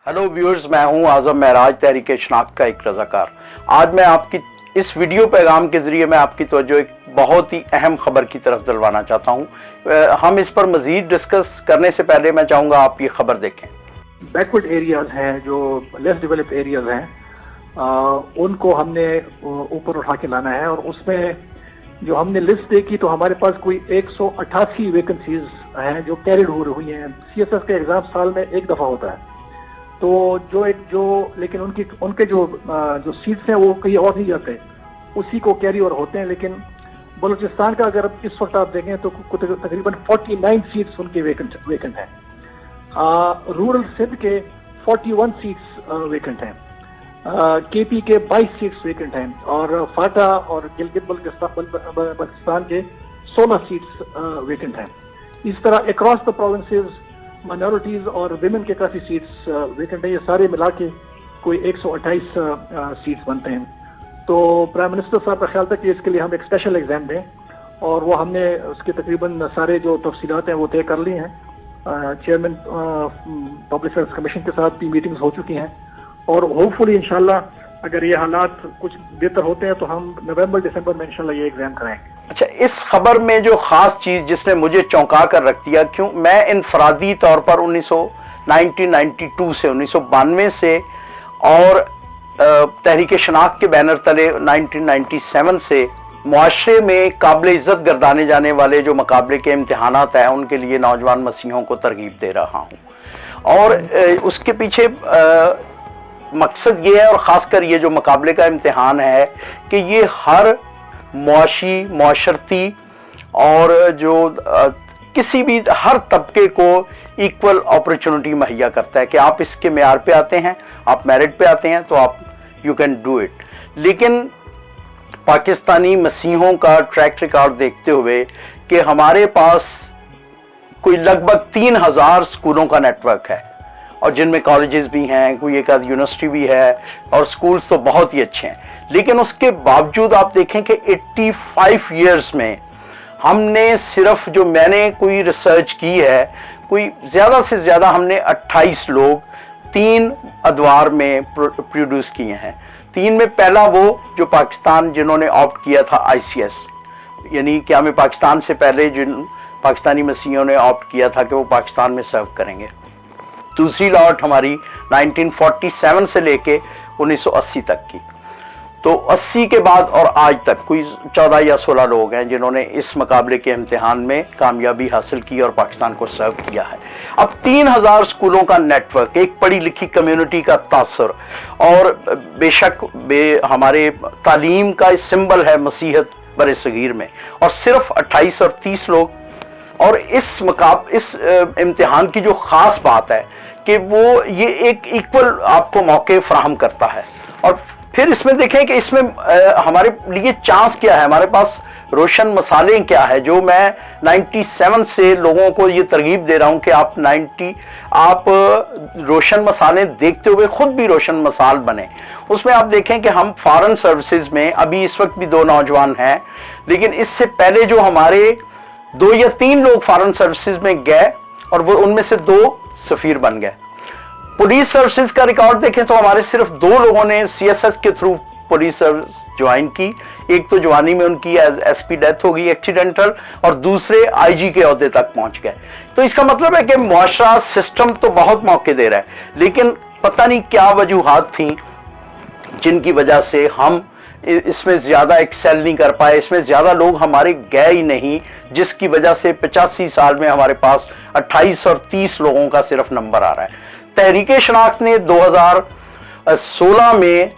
Hello viewers, मैं हूं आजम महराज, तहरीक शनाख्त का एक रज़ाकार। आज मैं आपकी इस वीडियो पैगाम के ज़रिए मैं आपकी तवज्जो एक बहुत ही अहम खबर की तरफ दिलवाना चाहता हूं। हम इस पर मज़ीद डिस्कस करने से पहले मैं चाहूँगा आप ये खबर देखें। बैकवर्ड एरियाज हैं, जो लेस डेवलप्ड एरियाज हैं, उनको हमने ऊपर उठा के लाना है। और उसमें जो हमने लिस्ट देखी तो हमारे पास कोई 188 वैकेंसीज हैं जो कैरिड हो रही हैं। सीएसएस का एग्जाम साल में एक दफ़ा होता है, तो लेकिन उनके जो सीट्स हैं वो कहीं और नहीं जाते, उसी को कैरी ओवर होते हैं। लेकिन बलूचिस्तान का अगर इस वक्त आप देखें तो तकरीबन 49 सीट्स उनके वेकेंट हैं। रूरल सिंध के 41 सीट्स वेकेंट हैं, केपी के 22 सीट्स वेकेंट हैं, और फाटा और गिलगित बल्तिस्तान के 16 सीट्स वेकेंट हैं। इस तरह अक्रॉस द प्रोविंसेस माइनॉरिटीज और विमेन के काफ़ी सीट्स वेकेंट हैं। ये सारे मिला के कोई 128 सीट्स बनते हैं। तो प्राइम मिनिस्टर साहब का ख्याल था कि इसके लिए हम एक स्पेशल एग्जाम दें, और वो हमने उसके तकरीबन सारे जो तफसीलात हैं वो तय कर ली हैं। चेयरमैन पब्लिक सर्विस कमीशन के साथ भी मीटिंग्स हो चुकी हैं, और होपफुली इंशाल्लाह अगर ये हालात कुछ बेहतर होते हैं तो हम नवंबर दिसंबर में इंशाल्लाह ये एग्जाम कराएंगे। अच्छा, इस खबर में जो खास चीज जिसने मुझे चौंका कर रख दिया, क्यों मैं इनफरादी तौर पर 1992 से 1992 से और तहरीक शनाख्त के बैनर तले 1997 से मुआशरे में काबिल इज्जत गर्दाने जाने वाले जो मुकाबले के इम्तिहानात हैं उनके लिए नौजवान मसीहों को तरगीब दे रहा हूँ। और उसके पीछे मकसद ये है, और ख़ासकर ये जो मुकाबले का इम्तिहान है, कि ये हर मुआशरती और जो किसी भी हर तबके को इक्वल अपॉर्चुनिटी मुहैया करता है कि आप इसके मेयार पे आते हैं, आप मेरिट पे आते हैं तो आप यू कैन डू इट। लेकिन पाकिस्तानी मसीहों का ट्रैक रिकॉर्ड देखते हुए कि हमारे पास कोई लगभग 3000 स्कूलों का नेटवर्क है, और जिनमें कॉलेजेस भी हैं, कोई एक आध यूनिवर्सिटी भी है, और स्कूल्स तो बहुत ही अच्छे हैं। लेकिन उसके बावजूद आप देखें कि 85 ईयर्स में हमने सिर्फ, जो मैंने कोई रिसर्च की है, कोई ज़्यादा से ज़्यादा हमने 28 लोग 3 अदवार में प्रोड्यूस किए हैं। 3 में पहला वो जो पाकिस्तान जिन्होंने ऑप्ट किया था ICS, यानी क्या में पाकिस्तान से पहले जिन पाकिस्तानी मसीहों ने ऑप्ट किया था कि वो पाकिस्तान में सर्व करेंगे। दूसरी लॉट हमारी 1947 से लेके 1980 तक की। तो 80 के बाद और आज तक कोई 14 या 16 लोग हैं जिन्होंने इस मुकाबले के इम्तिहान में कामयाबी हासिल की और पाकिस्तान को सर्व किया है। अब 3000 स्कूलों का नेटवर्क, एक पढ़ी लिखी कम्युनिटी का तासर, और बेशक हमारे तालीम का सिंबल है मसीहत बर सगीर में, और सिर्फ 28 और 30 लोग। और इस इम्तिहान की जो ख़ास बात है कि वो ये एक इक्वल आपको मौके फराहम करता है। और फिर इसमें देखें कि इसमें हमारे लिए चांस क्या है, हमारे पास रोशन मसाले क्या है, जो मैं 97 से लोगों को ये तरगीब दे रहा हूं कि आप रोशन मसाले देखते हुए खुद भी रोशन मसाल बने। उसमें आप देखें कि हम फॉरेन सर्विसेज में अभी इस वक्त भी 2 नौजवान हैं, लेकिन इससे पहले जो हमारे 2 या 3 लोग फॉरेन सर्विसेज में गए, और वो उनमें से 2 सफीर बन गए। पुलिस सर्विसेज का रिकॉर्ड देखें तो हमारे सिर्फ 2 लोगों ने CSS के थ्रू पुलिस सर्विस ज्वाइन की। एक तो जवानी में उनकी SP डेथ हो गई एक्सीडेंटल, और दूसरे IG के ओहदे तक पहुंच गए। तो इसका मतलब है कि मुआशरा सिस्टम तो बहुत मौके दे रहा है, लेकिन पता नहीं क्या वजूहात थी जिनकी वजह से हम इसमें ज्यादा एक्सेल नहीं कर पाए, इसमें ज्यादा लोग हमारे गए ही नहीं, जिसकी वजह से 85 साल में हमारे पास 28 और 30 लोगों का सिर्फ नंबर आ रहा है। तहरीक शनाख्त ने 2016 में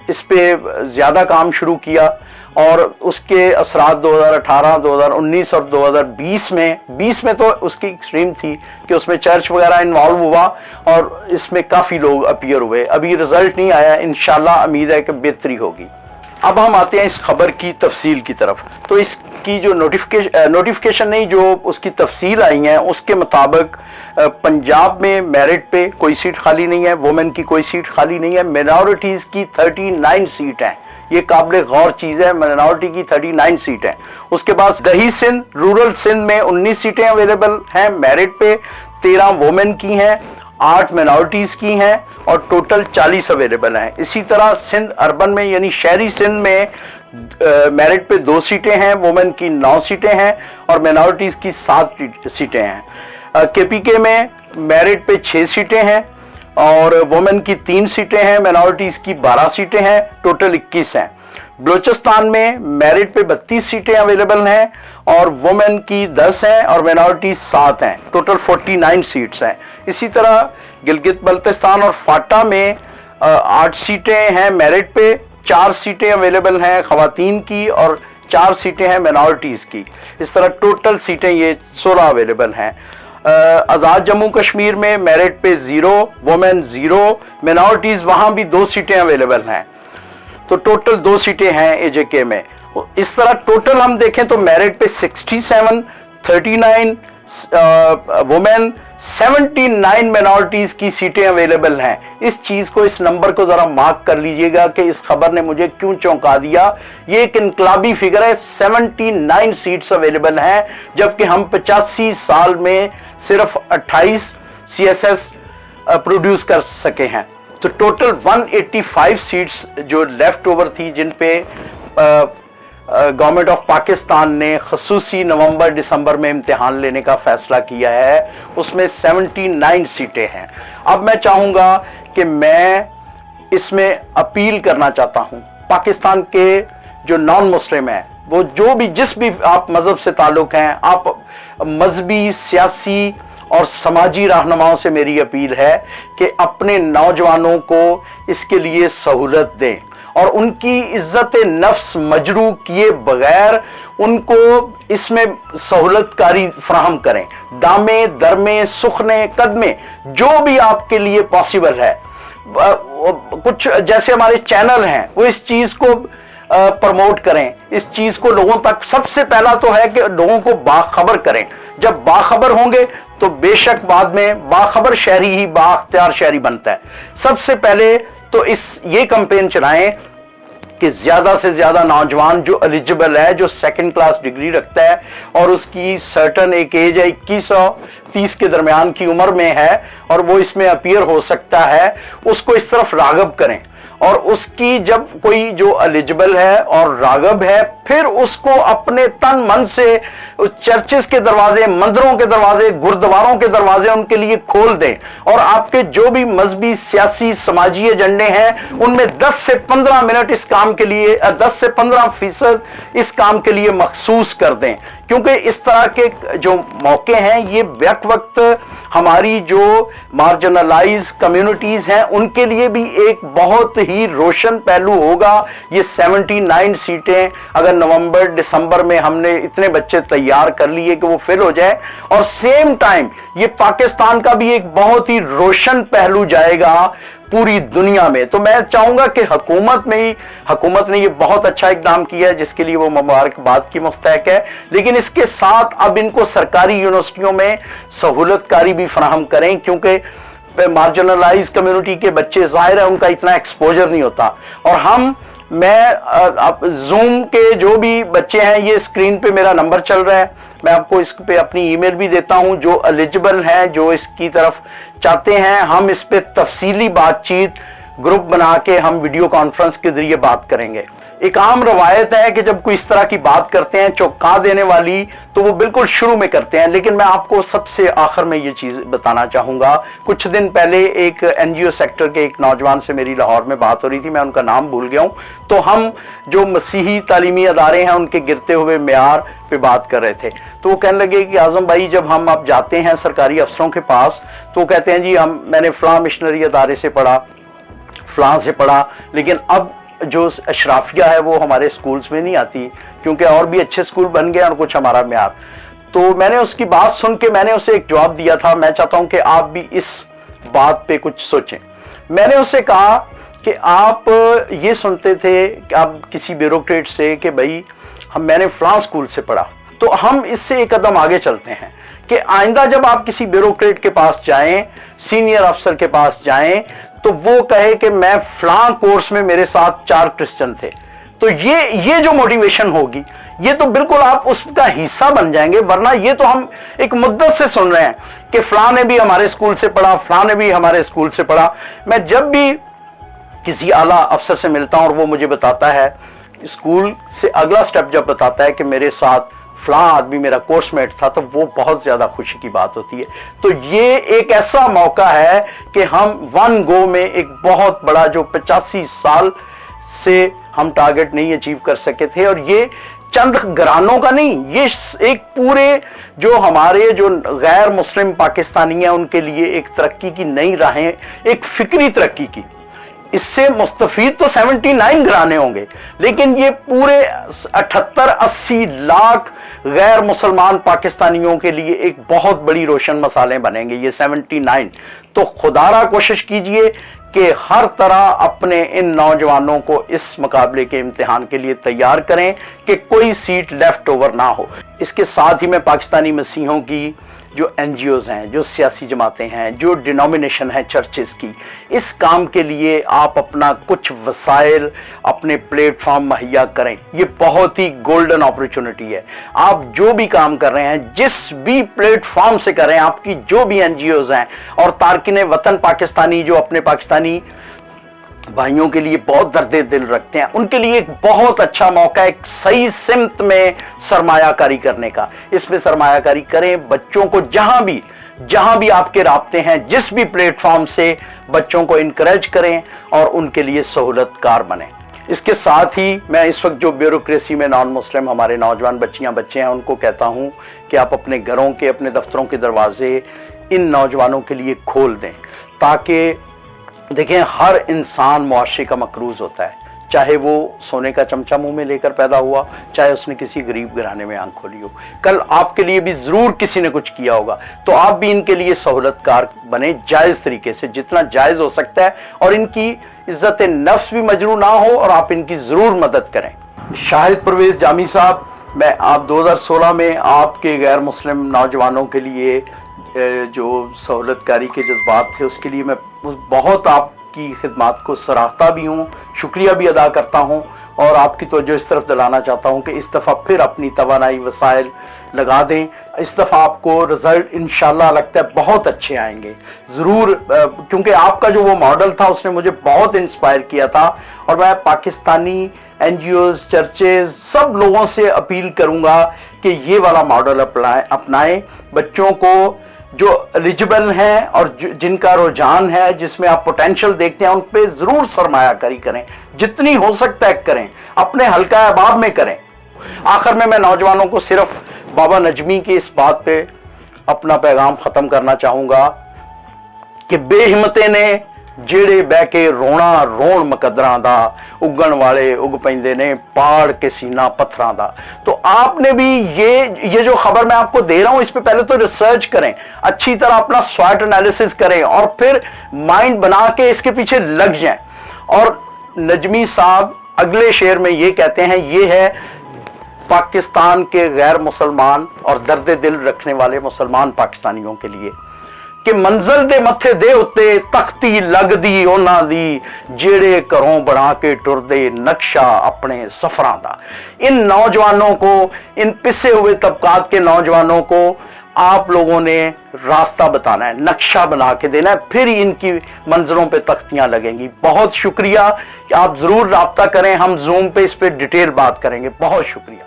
इस पे ज्यादा काम शुरू किया, और उसके असरात 2018, 2019 और 2020 में तो उसकी एक्सट्रीम थी कि उसमें चर्च वगैरह इन्वॉल्व हुआ, और इसमें काफी लोग अपीयर हुए। अभी रिजल्ट नहीं आया, इंशाल्लाह उम्मीद है कि बेहतरी होगी। अब हम आते हैं इस खबर की तफसील की तरफ। तो इसकी जो नोटिफिकेशन नहीं, जो उसकी तफसील आई है, उसके मुताबिक पंजाब में मेरिट पे कोई सीट खाली नहीं है, वुमेन की कोई सीट खाली नहीं है, मिनॉरिटीज की 39 सीट हैं। ये काबिल गौर चीज है, माइनॉरिटी की 39 सीट है। उसके बाद दही सिंध, रूरल सिंध में 19 सीटें अवेलेबल हैं मेरिट पे, 13 वुमेन की हैं 8 माइनॉरिटीज की हैं और टोटल 40 अवेलेबल हैं। इसी तरह सिंध अर्बन में यानी शहरी सिंध में मेरिट पे 2 सीटें हैं, वुमेन की 9 सीटें हैं और माइनॉरिटीज की 7 सीटें हैं। केपीके में मेरिट पे 6 सीटें हैं और वुमेन की 3 सीटें हैं, माइनॉरिटीज की 12 सीटें हैं, टोटल 21 हैं। बलूचिस्तान में मेरिट पे 32 सीटें अवेलेबल हैं और वुमेन की 10 हैं और माइनॉरिटीज 7 हैं, टोटल 49 सीट्स हैं। इसी तरह गिलगित बल्तिस्तान और फाटा में 8 सीटें हैं मेरिट पे, 4 सीटें अवेलेबल हैं खवातीन की और 4 सीटें हैं माइनॉरिटीज की। इस तरह टोटल सीटें ये 16 अवेलेबल हैं। आज़ाद जम्मू कश्मीर में मेरिट पे 0, वुमेन 0, माइनॉरिटीज वहां भी 2 सीटें अवेलेबल हैं, तो टोटल 2 सीटें हैं एजेके में। इस तरह टोटल हम देखें तो मेरिट पे 67, 39 वुमेन, 79 माइनॉरिटीज की सीटें अवेलेबल हैं। इस चीज को, इस नंबर को जरा मार्क कर लीजिएगा कि इस खबर ने मुझे क्यों चौंका दिया। ये एक इनकलाबी फिगर है, 79 सीट्स अवेलेबल हैं, जबकि हम 85 साल में सिर्फ 28 CSS प्रोड्यूस कर सके हैं। तो टोटल 185 सीट्स जो लेफ्ट ओवर थी, जिन पे गवर्नमेंट ऑफ पाकिस्तान ने खसूसी नवंबर दिसंबर में इम्तिहान लेने का फैसला किया है, उसमें 79 सीटें हैं। अब मैं चाहूंगा कि मैं इसमें अपील करना चाहता हूं पाकिस्तान के जो नॉन मुस्लिम हैं, वो जो भी जिस भी आप मजहब से ताल्लुक हैं, आप मजहबी, सियासी और समाजी रहनुमाओं से मेरी अपील है कि अपने नौजवानों को इसके लिए सहूलत दें और उनकी इज्जत नफ्स मजरू किए बगैर उनको इसमें सहूलतकारी फराहम करें। दामे, दरमे, सुखने, कदमे, जो भी आपके लिए पॉसिबल है। कुछ जैसे हमारे चैनल हैं, वो इस चीज को प्रमोट करें, इस चीज को लोगों तक। सबसे पहला तो है कि लोगों को बाखबर करें। जब बाखबर होंगे तो बेशक बाद में बाखबर शहरी ही बाअख्तियार शहरी बनता है। सबसे पहले तो ये कैंपेन चलाएं कि ज्यादा से ज्यादा नौजवान जो एलिजिबल है, जो 2nd क्लास डिग्री रखता है और उसकी सर्टन एक एज है 21 और 30 के दरमियान की उम्र में है और वो इसमें अपीयर हो सकता है, उसको इस तरफ रागब करें। और उसकी जब कोई जो एलिजिबल है और रागब है, फिर उसको अपने तन मन से चर्चेस के दरवाजे, मंदिरों के दरवाजे, गुरुद्वारों के दरवाजे उनके लिए खोल दें और आपके जो भी मजहबी, सियासी, समाजी एजेंडे हैं, उनमें 10 से 15 मिनट इस काम के लिए, 10 से 15% इस काम के लिए मखसूस कर दें। क्योंकि इस तरह के जो मौके हैं, ये वक्त हमारी जो मार्जिनलाइज कम्युनिटीज हैं उनके लिए भी एक बहुत ही रोशन पहलू होगा। ये 79 सीटें अगर नवंबर दिसंबर में हमने इतने बच्चे तैयार कर लिए कि वो फिल हो जाए, और सेम टाइम ये पाकिस्तान का भी एक बहुत ही रोशन पहलू जाएगा पूरी दुनिया में। तो मैं चाहूंगा कि हुकूमत ने ये बहुत अच्छा इकदाम किया है, जिसके लिए वो मुबारकबाद की मुस्तहक है, लेकिन इसके साथ अब इनको सरकारी यूनिवर्सिटियों में सहूलतकारी भी फराहम करें, क्योंकि मार्जिनलाइज कम्युनिटी के बच्चे जाहिर है उनका इतना एक्सपोजर नहीं होता। और मैं जूम के जो भी बच्चे हैं, ये स्क्रीन पे मेरा नंबर चल रहा है, मैं आपको इस पे अपनी ईमेल भी देता हूं। जो एलिजिबल हैं, जो इसकी तरफ चाहते हैं, हम इस पे तफसीली बातचीत ग्रुप बना के हम वीडियो कॉन्फ्रेंस के जरिए बात करेंगे। एक आम रवायत है कि जब कोई इस तरह की बात करते हैं चौंका देने वाली, तो वो बिल्कुल शुरू में करते हैं, लेकिन मैं आपको सबसे आखिर में ये चीज बताना चाहूंगा। कुछ दिन पहले एक NGO सेक्टर के एक नौजवान से मेरी लाहौर में बात हो रही थी, मैं उनका नाम भूल गया हूं। तो हम जो मसीही तालीमी अदारे हैं उनके गिरते हुए मेयार पे बात कर रहे थे, तो वो कहने लगे कि आजम भाई, जब हम अब जाते हैं सरकारी अफसरों के पास, तो वो कहते हैं जी मैंने फलां मिशनरी अदारे से पढ़ा, फलां से पढ़ा, लेकिन अब जो अशराफिया है वो हमारे स्कूल्स में नहीं आती, क्योंकि और भी अच्छे स्कूल बन गए और कुछ हमारा म्यार। तो मैंने उसकी बात सुन के मैंने उसे एक जवाब दिया था। मैं चाहता हूं कि आप भी इस बात पे कुछ सोचें। मैंने उससे कहा कि आप ये सुनते थे कि आप किसी ब्यूरोक्रेट से कि भाई मैंने फलां स्कूल से पढ़ा, तो हम इससे एक कदम आगे चलते हैं कि आइंदा जब आप किसी ब्यूरोक्रेट के पास जाएं, सीनियर अफसर के पास जाएं, तो वो कहे कि मैं फलां कोर्स में मेरे साथ 4 क्रिश्चियन थे। तो ये जो मोटिवेशन होगी, یہ تو بالکل آپ اس کا حصہ بن جائیں گے. ورنہ یہ تو ہم ایک مدت سے سن رہے ہیں کہ فلاں نے بھی ہمارے اسکول سے پڑھا, فلاں نے بھی ہمارے اسکول سے پڑھا. میں جب بھی کسی اعلیٰ افسر سے ملتا ہوں اور وہ مجھے بتاتا ہے, اسکول سے اگلا سٹیپ جب بتاتا ہے کہ میرے ساتھ فلاں آدمی میرا کورس میٹ تھا, تو وہ بہت زیادہ خوشی کی بات ہوتی ہے. تو یہ ایک ایسا موقع ہے کہ ہم ون گو میں ایک بہت بڑا جو 85 سال سے ہم ٹارگٹ نہیں اچیو کر سکے تھے, اور یہ چند گھرانوں کا نہیں, یہ ایک پورے جو ہمارے جو غیر مسلم پاکستانی ہیں ان کے لیے ایک ترقی کی نئی راہیں, ایک فکری ترقی کی. اس سے مستفید تو 79 گھرانے ہوں گے, لیکن یہ پورے 78-80 لاکھ غیر مسلمان پاکستانیوں کے لیے ایک بہت بڑی روشن مثالیں بنیں گے یہ 79. تو خدارا کوشش کیجئے کہ ہر طرح اپنے ان نوجوانوں کو اس مقابلے کے امتحان کے لیے تیار کریں کہ کوئی سیٹ لیفٹ اوور نہ ہو. اس کے ساتھ ہی میں پاکستانی مسیحوں کی جو این جی اوز ہیں, جو سیاسی جماعتیں ہیں, جو ڈینومینیشن ہیں چرچز کی, اس کام کے لیے آپ اپنا کچھ وسائل, اپنے پلیٹ فارم مہیا کریں. یہ بہت ہی گولڈن اپرچونٹی ہے. آپ جو بھی کام کر رہے ہیں, جس بھی پلیٹ فارم سے کر رہے ہیں, آپ کی جو بھی این جی اوز ہیں اور تارکین وطن پاکستانی جو اپنے پاکستانی بھائیوں کے لیے بہت درد دل رکھتے ہیں, ان کے لیے ایک بہت اچھا موقع ہے ایک صحیح سمت میں سرمایہ کاری کرنے کا. اس میں سرمایہ کاری کریں. بچوں کو جہاں بھی آپ کے رابطے ہیں, جس بھی پلیٹ فارم سے بچوں کو انکریج کریں اور ان کے لیے سہولت کار بنیں. اس کے ساتھ ہی میں اس وقت جو بیوروکریسی میں نان مسلم ہمارے نوجوان بچیاں بچے ہیں, ان کو کہتا ہوں کہ آپ اپنے گھروں کے, اپنے دفتروں کے دروازے ان نوجوانوں کے لیے کھول دیں, تاکہ دیکھیں ہر انسان معاشرے کا مقروض ہوتا ہے, چاہے وہ سونے کا چمچہ منہ میں لے کر پیدا ہوا, چاہے اس نے کسی غریب گھرانے میں آنکھ کھولی ہو. کل آپ کے لیے بھی ضرور کسی نے کچھ کیا ہوگا, تو آپ بھی ان کے لیے سہولت کار بنے جائز طریقے سے, جتنا جائز ہو سکتا ہے, اور ان کی عزت نفس بھی مجروح نہ ہو, اور آپ ان کی ضرور مدد کریں. شاہد پرویز جامی صاحب, میں آپ 2016 میں آپ کے غیر مسلم نوجوانوں کے لیے جو سہولت کاری کے جذبات تھے, اس کے لیے میں بہت آپ کی خدمات کو سراہتا بھی ہوں, شکریہ بھی ادا کرتا ہوں, اور آپ کی توجہ اس طرف دلانا چاہتا ہوں کہ اس دفعہ پھر اپنی توانائی وسائل لگا دیں. اس دفعہ آپ کو رزلٹ انشاءاللہ لگتا ہے بہت اچھے آئیں گے ضرور, کیونکہ آپ کا جو وہ ماڈل تھا اس نے مجھے بہت انسپائر کیا تھا. اور میں Pakistani NGOs, churches, سب لوگوں سے اپیل کروں گا کہ یہ والا ماڈل اپنائیں. بچوں کو جو ایلیجبل ہیں اور جن کا رجحان ہے, جس میں آپ پوٹینشیل دیکھتے ہیں, ان پہ ضرور سرمایہ کاری کریں, جتنی ہو سکتا ہے کریں, اپنے حلقہ احباب میں کریں. آخر میں نوجوانوں کو صرف بابا نجمی کی اس بات پہ اپنا پیغام ختم کرنا چاہوں گا کہ بے ہمتے نے جیڑے بہ کے رونا رون مقدراں دا, اگن والے اگ پیندے نے پاڑ کے سینہ پتھراں دا. تو آپ نے بھی یہ جو خبر میں آپ کو دے رہا ہوں, اس پہ پہلے تو ریسرچ کریں, اچھی طرح اپنا سوائٹ انالیسس کریں, اور پھر مائنڈ بنا کے اس کے پیچھے لگ جائیں. اور نجمی صاحب اگلے شعر میں یہ کہتے ہیں, یہ ہے پاکستان کے غیر مسلمان اور درد دل رکھنے والے مسلمان پاکستانیوں کے لیے, کہ منزل دے متھے دے اتے تختی لگ دی اونا دی, جیڑے کروں بنا کے ٹر دے نقشہ اپنے سفراں دا. ان نوجوانوں کو, ان پسے ہوئے طبقات کے نوجوانوں کو آپ لوگوں نے راستہ بتانا ہے, نقشہ بنا کے دینا ہے, پھر ان کی منظروں پہ تختیاں لگیں گی. بہت شکریہ, آپ ضرور رابطہ کریں, ہم زوم پہ اس پہ ڈیٹیل بات کریں گے. بہت شکریہ.